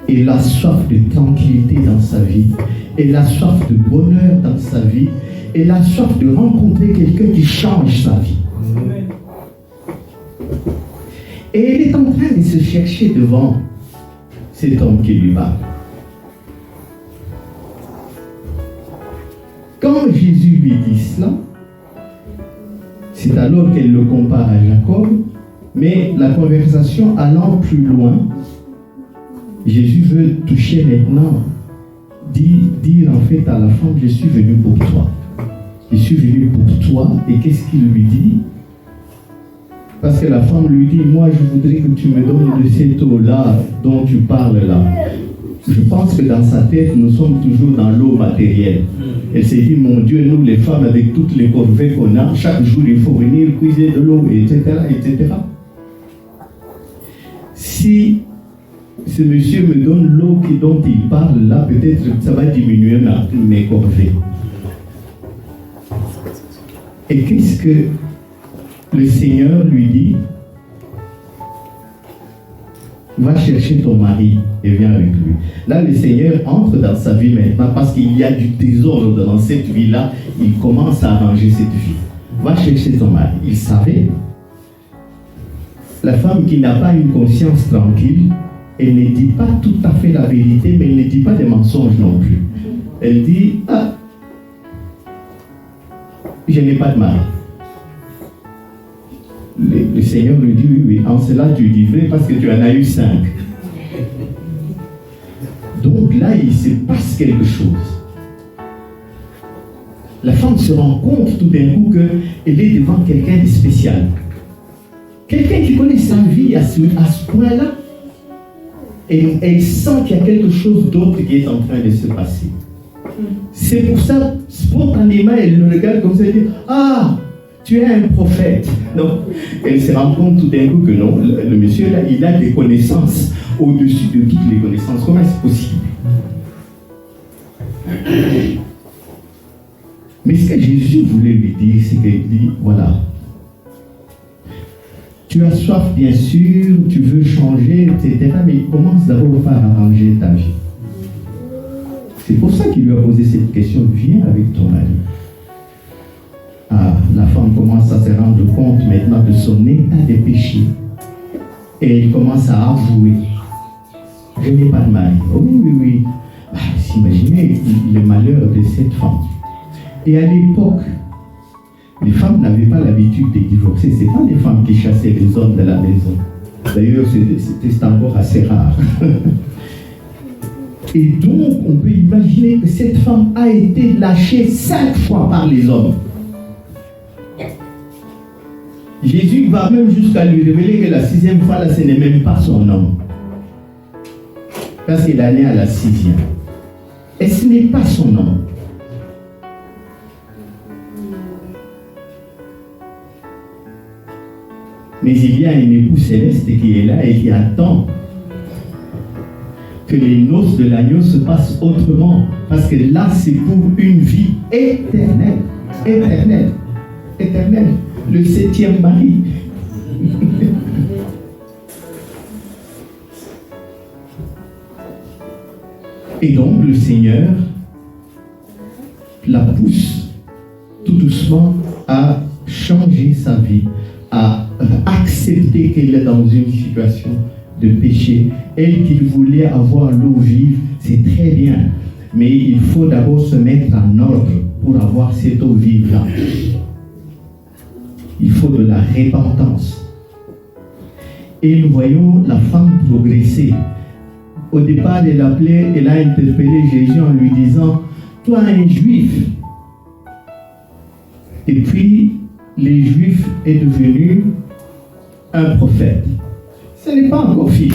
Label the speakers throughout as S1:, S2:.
S1: Elle a soif de tranquillité dans sa vie. Elle a soif de bonheur dans sa vie. Elle a soif de rencontrer quelqu'un qui change sa vie. Et elle est en train de se chercher devant cet homme qui lui parle. Quand Jésus lui dit cela, c'est alors qu'elle le compare à Jacob, mais la conversation allant plus loin, Jésus veut toucher maintenant, dire en fait à la femme, je suis venu pour toi. Je suis venu pour toi. Et qu'est-ce qu'il lui dit? Parce que la femme lui dit, moi je voudrais que tu me donnes de cette eau-là dont tu parles là. Je pense que dans sa tête, nous sommes toujours dans l'eau matérielle. Elle s'est dit, mon Dieu, nous les femmes, avec toutes les corvées qu'on a, chaque jour il faut venir puiser de l'eau, etc., etc. Si ce monsieur me donne l'eau dont il parle là, peut-être ça va diminuer mes corvées. Et qu'est-ce que le Seigneur lui dit? Va chercher ton mari et viens avec lui. Là, le Seigneur entre dans sa vie maintenant parce qu'il y a du désordre dans cette vie-là. Il commence à arranger cette vie. Va chercher ton mari. Il savait. La femme qui n'a pas une conscience tranquille, elle ne dit pas tout à fait la vérité, mais elle ne dit pas des mensonges non plus. Elle dit, ah, je n'ai pas de mari. Le Seigneur lui dit, oui, en cela tu dis vrai parce que tu en as eu 5. Donc là, il se passe quelque chose. La femme se rend compte tout d'un coup qu'elle est devant quelqu'un de spécial. Quelqu'un qui connaît sa vie à ce point-là. Et elle sent qu'il y a quelque chose d'autre qui est en train de se passer. C'est pour ça, spontanément, elle le regarde comme ça et dit, ah, tu es un prophète. Donc, elle se rend compte tout d'un coup que non, le monsieur là, il a des connaissances au-dessus de toutes les connaissances. Comment est-ce possible? Mais ce que Jésus voulait lui dire, c'est qu'il dit, voilà, tu as soif bien sûr, tu veux changer, etc. Mais commence d'abord par arranger ta vie. C'est pour ça qu'il lui a posé cette question, viens avec ton mari. Ah, la femme commence à se rendre compte maintenant de son état de péché. Et elle commence à avouer. Je n'ai pas de mari. Oh, oui, oui, oui. Ah, imaginez le malheur de cette femme. Et à l'époque, les femmes n'avaient pas l'habitude de divorcer. Ce n'est pas les femmes qui chassaient les hommes de la maison. D'ailleurs, c'était encore assez rare. Et donc, on peut imaginer que cette femme a été lâchée 5 fois par les hommes. Jésus va même jusqu'à lui révéler que la 6e fois, là, ce n'est même pas son homme. Parce qu'il est né à la 6e. Et ce n'est pas son homme. Mais il y a une épouse céleste qui est là et qui attend que les noces de l'agneau se passent autrement. Parce que là, c'est pour une vie éternelle. Éternelle. Éternelle. Le 7e mari. Et donc, le Seigneur la pousse tout doucement à changer sa vie, à accepter qu'elle est dans une situation de péché. Elle qui voulait avoir l'eau vive, c'est très bien. Mais il faut d'abord se mettre en ordre pour avoir cette eau vive-là. Il faut de la repentance. Et nous voyons la femme progresser. Au départ, elle a interpellé Jésus en lui disant, toi un juif. Et puis, les juifs est devenu un prophète. Ce n'est pas encore fini.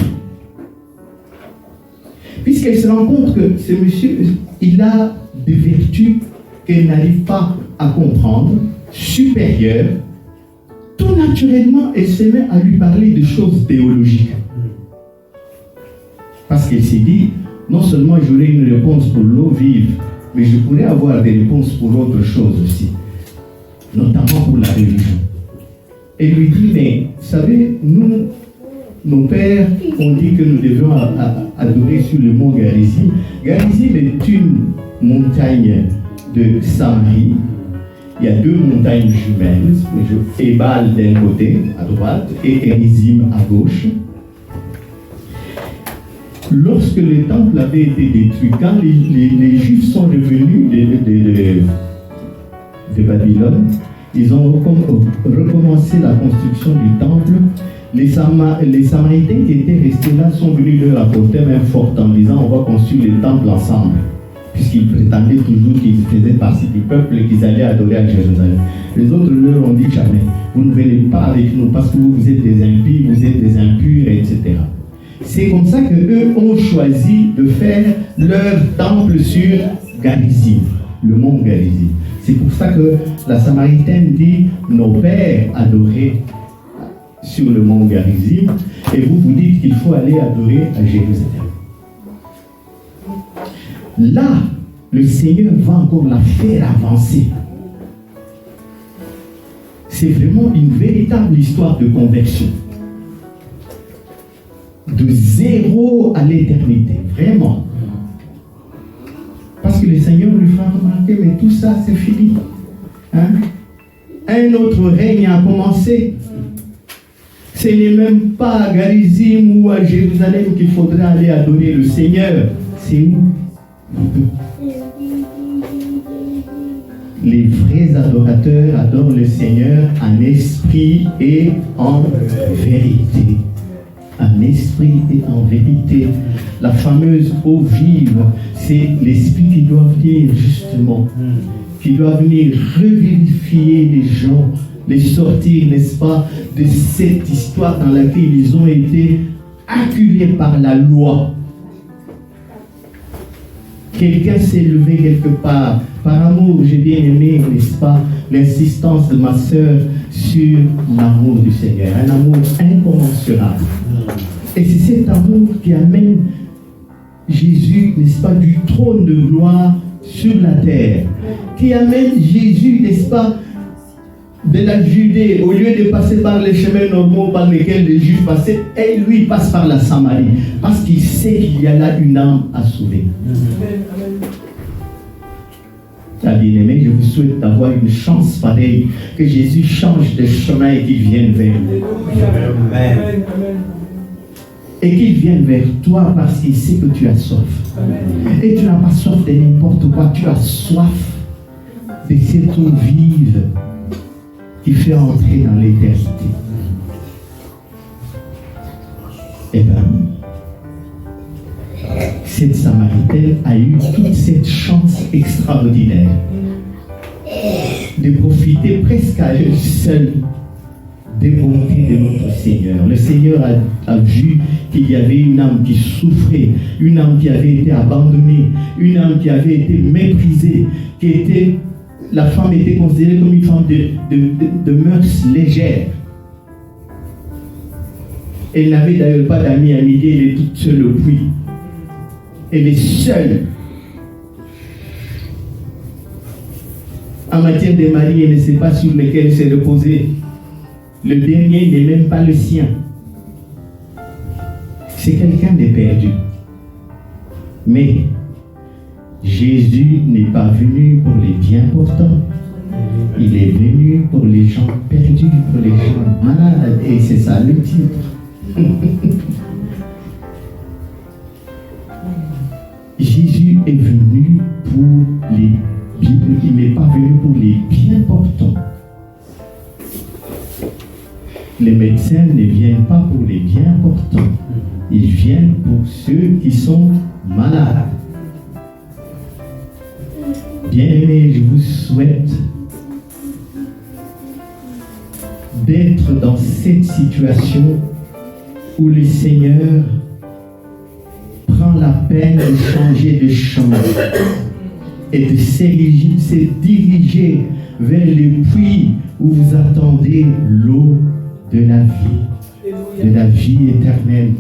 S1: Puisqu'elle se rend compte que ce monsieur, il a des vertus qu'elle n'arrive pas à comprendre, supérieures. Tout naturellement, elle se met à lui parler de choses théologiques. Parce qu'elle s'est dit, non seulement j'aurai une réponse pour l'eau vive, mais je pourrais avoir des réponses pour autre chose aussi, notamment pour la religion. Elle lui dit, mais vous savez, nous, nos pères ont dit que nous devions adorer sur le mont Garizim. Garizim est une montagne de Samarie. Il y a deux montagnes jumelles, Ebal d'un côté, à droite, et Gerizim à gauche. Lorsque le temple avait été détruit, quand les Juifs sont revenus de Babylone, ils ont recommencé la construction du temple. Les Samaritains qui étaient restés là sont venus leur apporter main forte en disant on va construire le temple ensemble, puisqu'ils prétendaient toujours qu'ils faisaient partie du peuple et qu'ils allaient adorer à Jérusalem. Les autres leur ont dit jamais, vous ne venez pas avec nous parce que vous êtes des impies, vous êtes des impurs, etc. C'est comme ça qu'eux ont choisi de faire leur temple sur Garizim, le mont Garizim. C'est pour ça que la Samaritaine dit nos pères adoraient sur le mont Garizim et vous dites qu'il faut aller adorer à Jérusalem. Là, le Seigneur va encore la faire avancer. C'est vraiment une véritable histoire de conversion. De zéro à l'éternité, vraiment. Parce que le Seigneur lui fera remarquer, mais tout ça c'est fini. Hein? Un autre règne a commencé. Ce n'est même pas à Garizim ou à Jérusalem qu'il faudra aller adorer le Seigneur. C'est où? Les vrais adorateurs adorent le Seigneur en esprit et en vérité. En esprit et en vérité. La fameuse eau vive, c'est l'esprit qui doit venir justement, qui doit venir revérifier les gens, les sortir, n'est-ce pas, de cette histoire dans laquelle ils ont été acculés par la loi. Quelqu'un s'est levé quelque part. Par amour, j'ai bien aimé, n'est-ce pas, l'insistance de ma sœur sur l'amour du Seigneur. Un amour incommensurable. Et c'est cet amour qui amène Jésus, n'est-ce pas, du trône de gloire sur la terre. Qui amène Jésus, n'est-ce pas, de la Judée, au lieu de passer par les chemins normaux par lesquels les Juifs passaient, et lui passe par la Samarie. Parce qu'il sait qu'il y a là une âme à sauver. Ah, bien-aimé, je vous souhaite d'avoir une chance pareille, que Jésus change de chemin et qu'il vienne vers vous. Amen. Et qu'il vienne vers toi parce qu'il sait que tu as soif. Amen. Et tu n'as pas soif de n'importe quoi, tu as soif de cette eau vive qui fait entrer dans l'éternité. Eh bien, cette Samaritaine a eu toute cette chance extraordinaire de profiter presque à elle seule des bontés de notre Seigneur. Le Seigneur a vu qu'il y avait une âme qui souffrait, une âme qui avait été abandonnée, une âme qui avait été méprisée, la femme était considérée comme une femme de mœurs légères. Elle n'avait d'ailleurs pas d'amis à midi, elle est toute seule au puits. Elle est seule. En matière de mari, elle ne sait pas sur lequel se reposer. Le dernier n'est même pas le sien. C'est quelqu'un de perdu. Mais Jésus n'est pas venu pour les bien portants. Il est venu pour les gens perdus, pour les gens malades. Et c'est ça le titre. Jésus est venu pour les bien. Il n'est pas venu pour les bien portants. Les médecins ne viennent pas pour les bien portants. Ils viennent pour ceux qui sont malades. Bien-aimés, je vous souhaite d'être dans cette situation où le Seigneur prend la peine de changer de chemin et de se diriger vers le puits où vous attendez l'eau de la vie éternelle.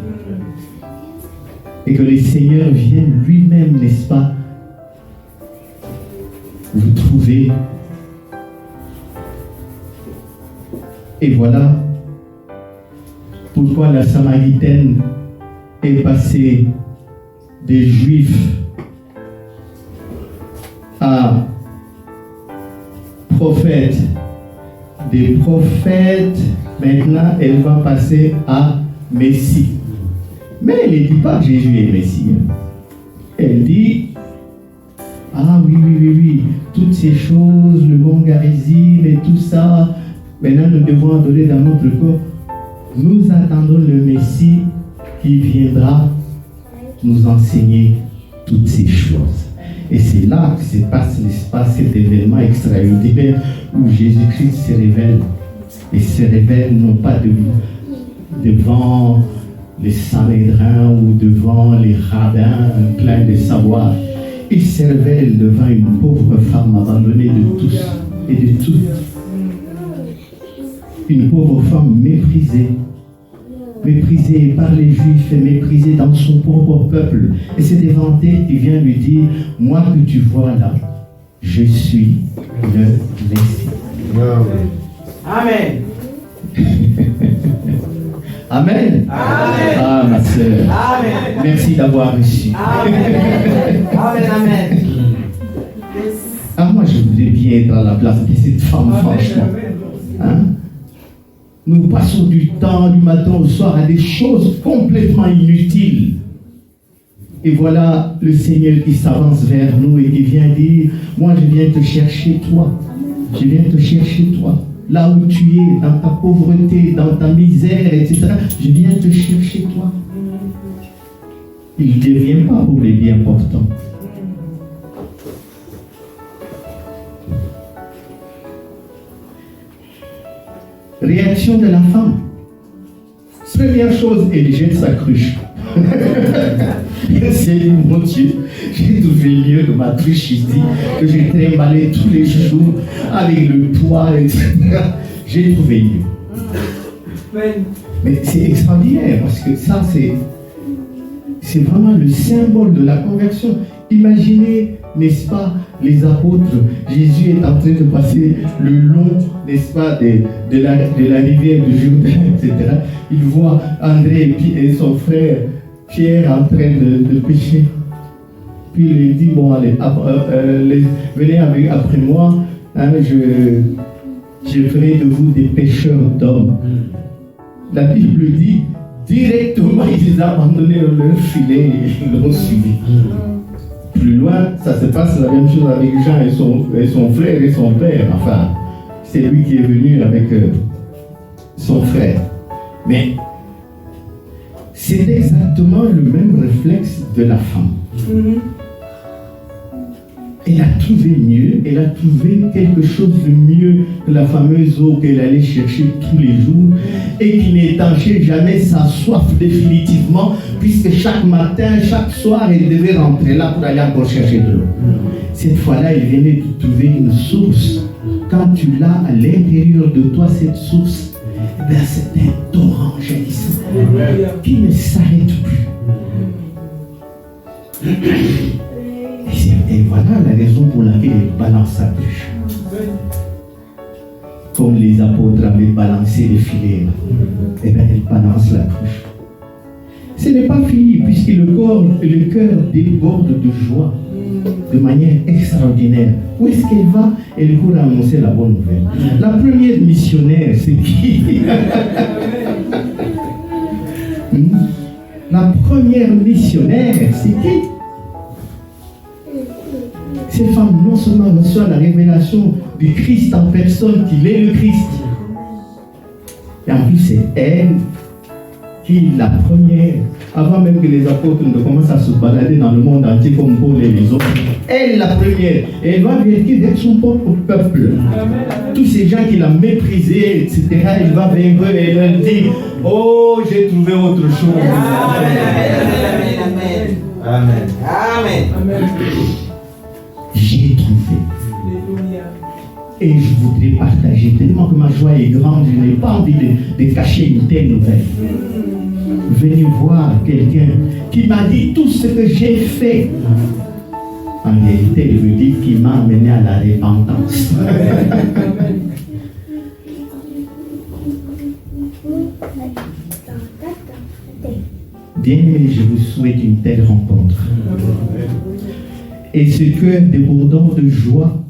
S1: Et que le Seigneur vienne lui-même, n'est-ce pas, vous trouver. Et voilà, pour pourquoi la Samaritaine est passée des Juifs à prophètes, des prophètes, maintenant elle va passer à Messie. Mais elle ne dit pas que Jésus est Messie. Elle dit, ah oui, toutes ces choses, le mongarisme et tout ça, maintenant nous devons adorer dans notre corps. Nous attendons le Messie qui viendra nous enseigner toutes ces choses. Et c'est là que se passe, n'est-ce pas, cet événement extraordinaire où Jésus-Christ se révèle. Et se révèle non pas devant les Sanhédrins ou devant les rabbins pleins de savoir. Il se révèle devant une pauvre femme abandonnée de tous et de tout. Une pauvre femme méprisée par les Juifs et méprisée dans son propre peuple. Et c'est devant elle qui vient lui dire, moi que tu vois là, je suis le Messie.
S2: Amen.
S1: Amen. Amen. Ah, ma sœur.
S2: Amen.
S1: Merci d'avoir reçu.
S2: Amen. Amen.
S1: Ah, moi, je voudrais bien être à la place de cette femme, franchement. Hein? Nous passons du temps, du matin au soir, à des choses complètement inutiles. Et voilà le Seigneur qui s'avance vers nous et qui vient dire, moi, je viens te chercher, toi. Je viens te chercher, toi. Là où tu es, dans ta pauvreté, dans ta misère, etc. Je viens te chercher, toi. Il ne vient pas pour les bien portants. Réaction de la femme. Première chose, elle jette sa cruche. C'est mon Dieu, j'ai trouvé mieux que ma cruche ici, que j'ai trimballé tous les jours avec le poids, etc. J'ai trouvé mieux. Mais c'est extraordinaire parce que ça, c'est vraiment le symbole de la conversion. Imaginez, n'est-ce pas, les apôtres. Jésus est en train de passer le long, n'est-ce pas, de la rivière du Jourdain, etc. Il voit André et son frère Pierre en train de pêcher. Puis il lui dit, bon allez, venez après moi, hein, je ferai de vous des pêcheurs d'hommes. La Bible dit, directement ils ont abandonné leur filet et ils l'ont suivi. Plus loin, ça se passe la même chose avec Jean et son frère et son père. Enfin, c'est lui qui est venu avec son frère. Mais c'est exactement le même réflexe de la femme. Elle a trouvé mieux, elle a trouvé quelque chose de mieux que la fameuse eau qu'elle allait chercher tous les jours et qui n'étanchait jamais sa soif définitivement, puisque chaque matin, chaque soir, elle devait rentrer là pour aller encore chercher de l'eau. Cette fois-là, elle venait de trouver une source. Quand tu l'as à l'intérieur de toi, cette source, eh bien, c'est un torrent jaillissant qui ne s'arrête plus. Et voilà la raison pour laquelle elle balance sa cruche. Comme les apôtres avaient balancé les filets, et bien elle balance la cruche. Ce n'est pas fini, puisque le cœur déborde de joie de manière extraordinaire. Où est-ce qu'elle va? Elle court annoncer la bonne nouvelle. La première missionnaire, c'est qui? La première missionnaire, c'est qui? Cette femme non seulement reçoit la révélation du Christ en personne, qu'il est le Christ, et en plus c'est elle qui est la première, avant même que les apôtres ne commencent à se balader dans le monde entier comme Paul et les autres. Elle est la première, et elle va vérifier d'être son propre peuple. Tous ces gens qui l'ont méprisé, etc., elle va vers eux et leur dit, oh, j'ai trouvé autre chose.
S2: Amen. Amen. Amen. Amen.
S1: J'ai trouvé. Et je voudrais partager, tellement que ma joie est grande, je n'ai pas envie de cacher une telle nouvelle. Venez voir quelqu'un qui m'a dit tout ce que j'ai fait. En réalité, je dis qu'il m'a amené à la repentance. Bien-aimés, je vous souhaite une telle rencontre. Et ce cœur débordant de joie,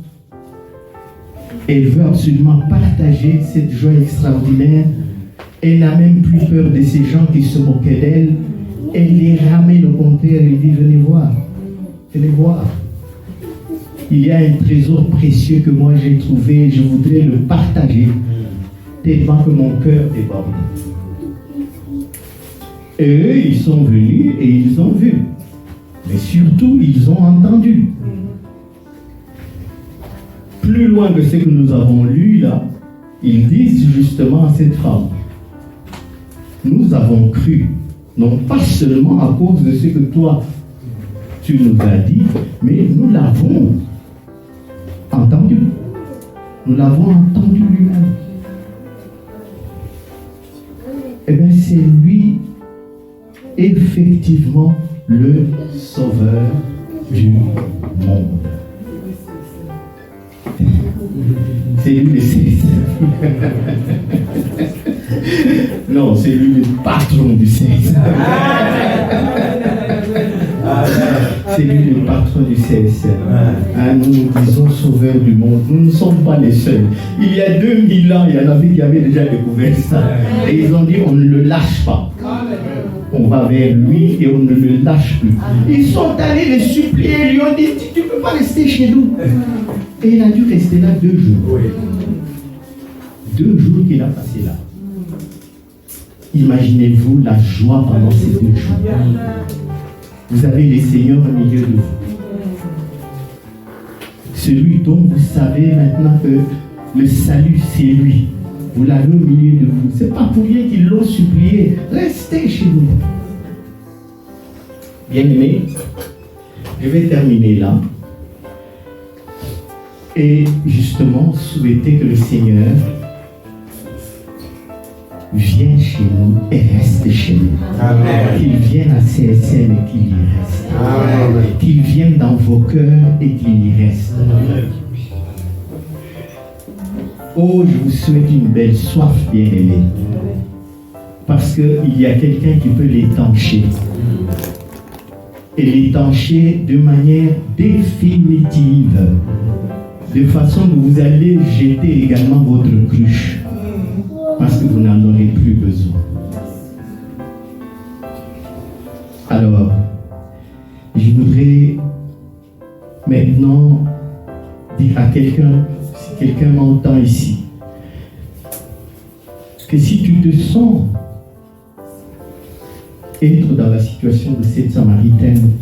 S1: elle veut absolument partager cette joie extraordinaire. Elle n'a même plus peur de ces gens qui se moquaient d'elle. Elle les ramène au contraire et dit, venez voir. Venez voir. Il y a un trésor précieux que moi j'ai trouvé, je voudrais le partager, tellement que mon cœur déborde. Et eux, ils sont venus et ils ont vu. Mais surtout, ils ont entendu. Plus loin que ce que nous avons lu là, ils disent justement à cette femme, nous avons cru, non pas seulement à cause de ce que toi, tu nous as dit, mais nous l'avons entendu. Nous l'avons entendu lui-même. Eh bien, c'est lui, effectivement, le sauveur du monde. C'est lui le CSF. Non, c'est lui le patron du CSF. C'est lui le patron du CSF. Nous disons sauveur du monde. Nous ne sommes pas les seuls. Il y a 2000 ans, il y en avait qui avaient déjà découvert ça. Et ils ont dit on ne le lâche pas. On va vers lui et on ne le lâche plus. Ils sont allés le supplier, ils lui ont dit tu ne peux pas rester chez nous. Et il a dû rester là 2 jours. 2 jours qu'il a passé là. Imaginez-vous la joie pendant ces 2 jours. Vous avez le Seigneur au milieu de vous. Celui dont vous savez maintenant que le salut, c'est lui. Vous l'avez au milieu de vous. Ce n'est pas pour rien qu'ils l'ont supplié. Restez chez nous. Bien-aimés, je vais terminer là. Et justement, souhaiter que le Seigneur vienne chez nous et reste chez nous. Amen. Qu'il vienne à CSM et qu'il y reste. Amen. Qu'il vienne dans vos cœurs et qu'il y reste. Amen. Oh, je vous souhaite une belle soif, bien-aimée. Parce qu'il y a quelqu'un qui peut l'étancher. Et l'étancher de manière définitive. De façon que vous allez jeter également votre cruche. Parce que vous n'en aurez plus besoin. Alors, je voudrais maintenant dire à quelqu'un, si quelqu'un m'entend ici, que si tu te sens être dans la situation de cette Samaritaine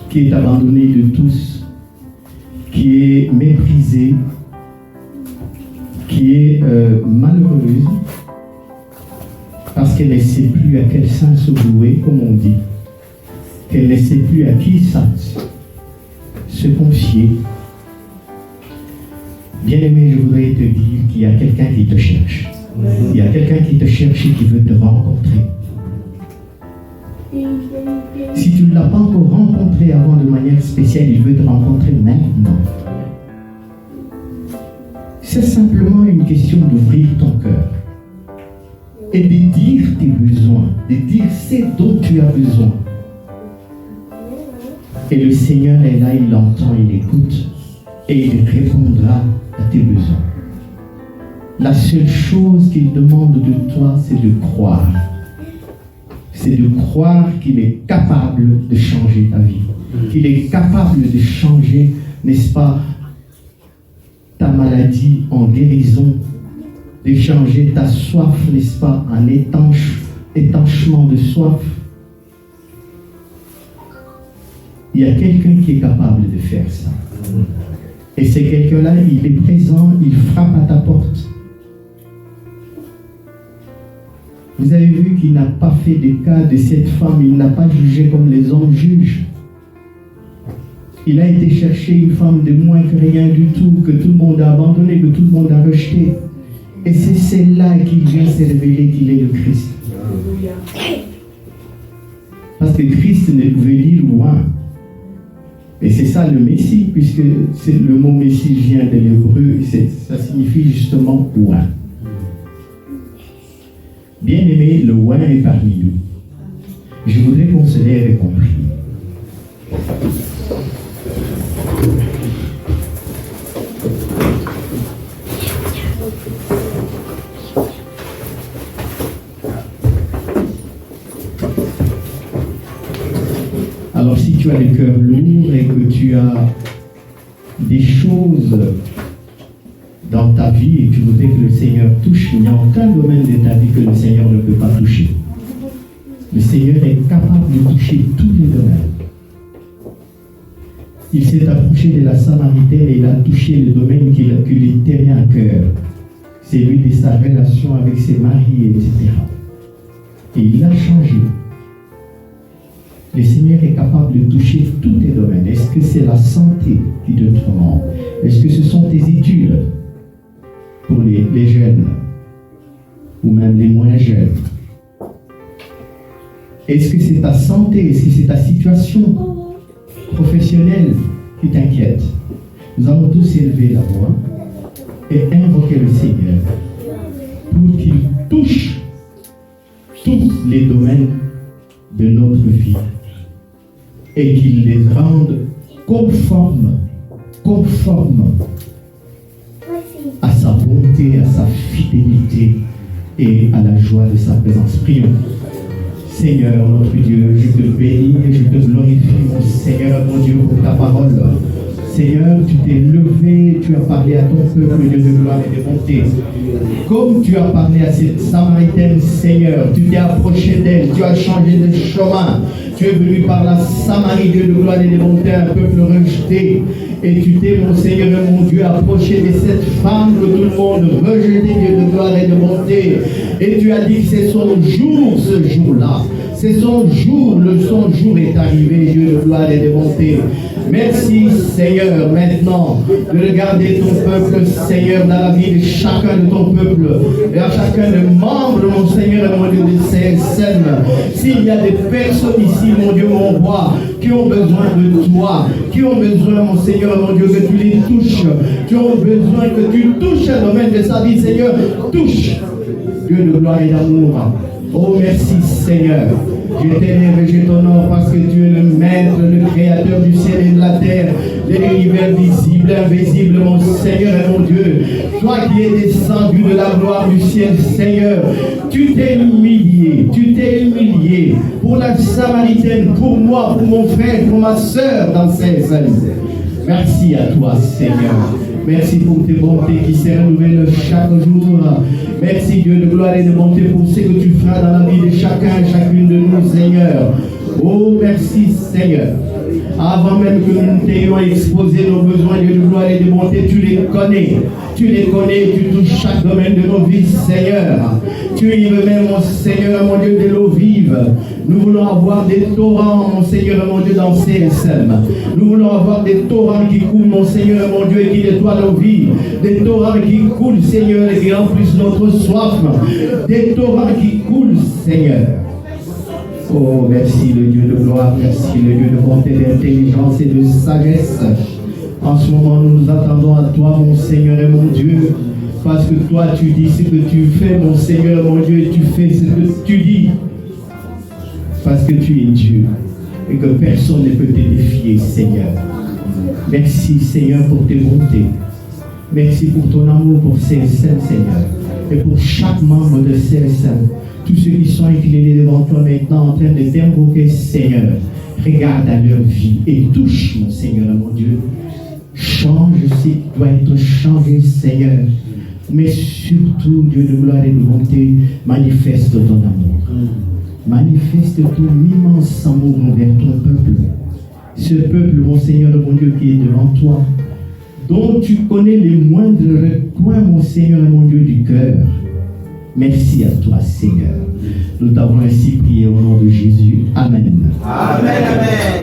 S1: qui est abandonnée de tous, qui est méprisée, qui est malheureuse, parce qu'elle ne sait plus à quel sein se vouer, comme on dit, qu'elle ne sait plus à qui se confier. Bien-aimé, je voudrais te dire qu'il y a quelqu'un qui te cherche. Il y a quelqu'un qui te cherche et qui veut te rencontrer. Si tu ne l'as pas encore rencontré avant de manière spéciale, il veut te rencontrer maintenant. C'est simplement une question d'ouvrir ton cœur et de dire tes besoins, de dire ce dont tu as besoin. Et le Seigneur est là, il entend, il écoute et il répondra à tes besoins. La seule chose qu'il demande de toi, c'est de croire. C'est de croire qu'il est capable de changer ta vie. Qu'il est capable de changer, n'est-ce pas, ta maladie en guérison, de changer ta soif, n'est-ce pas, en étanchement de soif. Il y a quelqu'un qui est capable de faire ça. Et c'est quelqu'un-là, il est présent, il frappe à ta porte. Vous avez vu qu'il n'a pas fait de cas de cette femme, il n'a pas jugé comme les hommes jugent. Il a été chercher une femme de moins que rien du tout, que tout le monde a abandonné, que tout le monde a rejeté. Et c'est celle-là qu'il vient se révéler qu'il est le Christ. Parce que Christ veut dire loin. Et c'est ça le Messie, puisque le mot Messie vient de l'hébreu, ça signifie justement loin. Bien-aimé, le loin est parmi nous. Je voudrais qu'on se lève et qu'on prie. Alors si tu as le cœur lourd et que tu as des choses dans ta vie et tu voudrais que le Seigneur touche, il n'y a aucun domaine de ta vie que le Seigneur ne peut pas toucher. Le Seigneur est capable de toucher tous les domaines. Il s'est approché de la Samaritaine et il a touché le domaine qui lui tenait à cœur. Celui de sa relation avec ses maris, etc. Et il a changé. Le Seigneur est capable de toucher tous tes domaines. Est-ce que c'est la santé qui te tourmente? Est-ce que ce sont tes études pour les jeunes ou même les moins jeunes? Est-ce que c'est ta santé? Est-ce que c'est ta situation professionnelle qui t'inquiète? Nous allons tous élever la voix et invoquer le Seigneur pour qu'il touche tous les domaines de notre vie et qu'il les rende conformes à sa bonté, à sa fidélité et à la joie de sa présence. Prions. Seigneur, notre Dieu, je te bénis et je te glorifie, mon Seigneur, mon Dieu, pour ta parole. Seigneur, tu t'es levé, tu as parlé à ton peuple, Dieu de gloire et de bonté. Comme tu as parlé à cette Samaritaine, Seigneur, tu t'es approché d'elle, tu as changé de chemin. Tu es venu par la Samarie, Dieu de gloire et de bonté, un peuple rejeté. Et tu t'es, mon Seigneur et mon Dieu, approché de cette femme que tout le monde rejetait, Dieu de gloire et de bonté. Et tu as dit que c'est son jour, ce jour-là. C'est son jour, son jour est arrivé, Dieu de gloire et de bonté. Merci, Seigneur, maintenant, de regarder ton peuple, Seigneur, dans la vie de chacun de ton peuple, et à chacun des membres, mon Seigneur et mon Dieu, de CSM. S'il y a des personnes ici, mon Dieu, mon roi, qui ont besoin de toi, qui ont besoin, mon Seigneur et mon Dieu, que tu les touches, qui ont besoin que tu touches un domaine de sa vie, Seigneur, touche, Dieu de gloire et d'amour. Oh, merci, Seigneur. Je t'élève et je t'honore parce que tu es le maître, le créateur du ciel et de la terre, de l'univers visible, invisible, mon Seigneur et mon Dieu. Toi qui es descendu de la gloire du ciel, Seigneur, tu t'es humilié pour la Samaritaine, pour moi, pour mon frère, pour ma soeur dans ces années. Merci à toi, Seigneur. Merci pour tes bontés qui se renouvellent chaque jour. Merci Dieu de gloire et de bonté pour ce que tu feras dans la vie de chacun et chacune de nous, Seigneur. Oh, merci, Seigneur. Avant même que nous t'ayons exposé nos besoins, Dieu de gloire et de bonté, tu les connais. Tu touches chaque domaine de nos vies, Seigneur. Tu y remets, mon Seigneur, mon Dieu, de l'eau vive. Nous voulons avoir des torrents, mon Seigneur, mon Dieu, dans CSM. Nous voulons avoir des torrents qui coulent, mon Seigneur, mon Dieu, et qui nettoient nos vies. Des torrents qui coulent, Seigneur, et qui remplissent notre soif. Des torrents qui coulent, Seigneur. Oh, merci le Dieu de gloire, merci le Dieu de bonté, d'intelligence et de sagesse. En ce moment, nous nous attendons à toi, mon Seigneur et mon Dieu, parce que toi, tu dis ce que tu fais, mon Seigneur et mon Dieu, et tu fais ce que tu dis, parce que tu es Dieu, et que personne ne peut te défier, Seigneur. Merci, Seigneur, pour tes bontés. Merci pour ton amour pour CSM, Seigneur, et pour chaque membre de CSM. Tous ceux qui sont inclinés devant toi maintenant en train de t'invoquer, Seigneur, regarde à leur vie et touche, mon Seigneur, mon Dieu. Change ce qui doit être changé, Seigneur. Mais surtout, Dieu de gloire et de bonté, manifeste ton amour. Manifeste ton immense amour envers ton peuple. Ce peuple, mon Seigneur, mon Dieu, qui est devant toi, dont tu connais les moindres recoins, mon Seigneur, mon Dieu, du cœur. Merci à toi, Seigneur. Nous t'avons ainsi prié au nom de Jésus. Amen.
S2: Amen, amen.